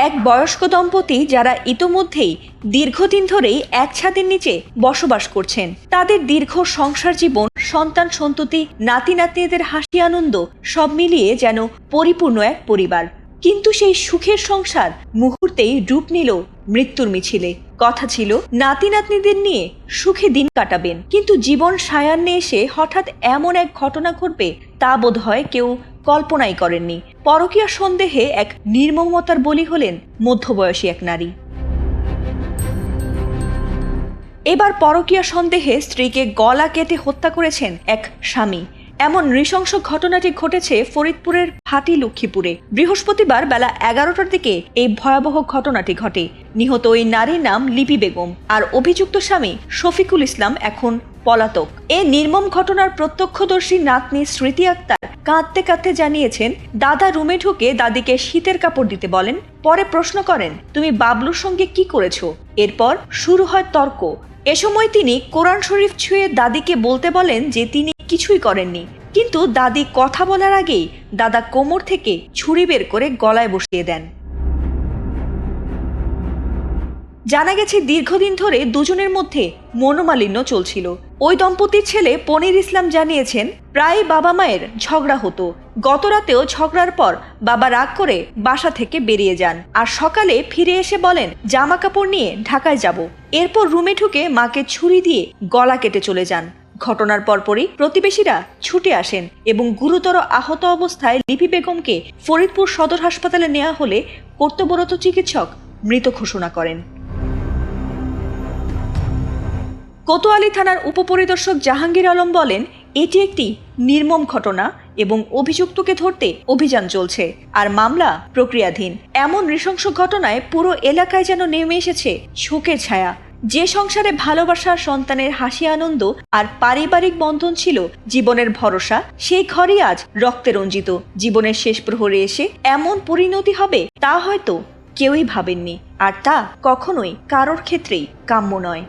এক বয়স্ক দম্পতি যারা ইতোমধ্যেই দীর্ঘদিন ধরেই এক ছাদের নিচে বসবাস করছেন। তাদের দীর্ঘ সংসার জীবন, সন্তান সন্ততি, নাতি নাতনিদের হাসি আনন্দ সব মিলিয়ে যেন পরিপূর্ণ এক পরিবার। কিন্তু সেই সুখের সংসার মুহূর্তেই রূপ নিল মৃত্যুর মিছিলে। কথা ছিল নাতি নাতনিদের নিয়ে সুখে দিন কাটাবেন, কিন্তু জীবন সায়ান্নে এসে হঠাৎ এমন এক ঘটনা ঘটবে তা বোধহয় কেউ কল্পনাই করেননি। পরকীয়া সন্দেহে এক নির্মমতার বলি হলেন মধ্যবয়সী এক নারী। এবার পরকীয়া সন্দেহে স্ত্রীকে গলা কেটে হত্যা করেছেন এক স্বামী। এমন নৃশংস ঘটনাটি ঘটেছে ফরিদপুরের ভাটি লক্ষ্মীপুরে। বৃহস্পতিবার বেলা 11টার দিকে এই ভয়াবহ ঘটনাটি ঘটে। নিহত ওই নারীর নাম লিপি বেগম, আর অভিযুক্ত স্বামী শফিকুল ইসলাম এখন পলাতক। এই নির্মম ঘটনার প্রত্যক্ষদর্শী নাতনি স্মৃতি আক্তার কাঁদতে কাঁদতে জানিয়েছেন, দাদা রুমে ঢুকে দাদিকে শীতের কাপড় দিতে বলেন। পরে প্রশ্ন করেন, তুমি বাবলুর সঙ্গে কি করেছো? এরপর শুরু হয় তর্ক। এ সময় তিনি কোরআন শরীফ ছুঁয়ে দাদিকে বলতে বলেন যে তিনি কিছুই করেননি, কিন্তু দাদি কথা বলার আগেই দাদা কোমর থেকে ছুরি বের করে গলায় বসিয়ে দেন। জানা গেছে দীর্ঘদিন ধরে দুজনের মধ্যে মনোমালিন্য চলছিল। ওই দম্পতির ছেলে পনির ইসলাম জানিয়েছেন, প্রায় বাবা মায়ের ঝগড়া হতো। গতরাতেও ঝগড়ার পর বাবা রাগ করে বাসা থেকে বেরিয়ে যান, আর সকালে ফিরে এসে বলেন জামা কাপড় নিয়ে ঢাকায় যাব। এরপর রুমে ঢুকে মাকে ছুরি দিয়ে গলা কেটে চলে যান। ঘটনার পরপরই প্রতিবেশীরা ছুটে আসেন এবং গুরুতর আহত অবস্থায় লিপি বেগমকে ফরিদপুর সদর হাসপাতালে নেওয়া হলে কর্তব্যরত চিকিৎসক মৃত ঘোষণা করেন। কোতোয়ালি থানার উপপরিদর্শক জাহাঙ্গীর আলম বলেন, এটি একটি নির্মম ঘটনা এবং অভিযুক্তকে ধরতে অভিযান চলছে, আর মামলা প্রক্রিয়াধীন। এমন নৃশংস ঘটনায় পুরো এলাকায় যেন নেমে এসেছে শোকের ছায়া। যে সংসারে ভালোবাসা, সন্তানের হাসি আনন্দ আর পারিবারিক বন্ধন ছিল জীবনের ভরসা, সেই ঘরই আজ রক্তে রঞ্জিত। জীবনের শেষ প্রহরে এসে এমন পরিণতি হবে তা হয়তো কেউই ভাবেননি, আর তা কখনোই কারোর ক্ষেত্রেই কাম্য নয়।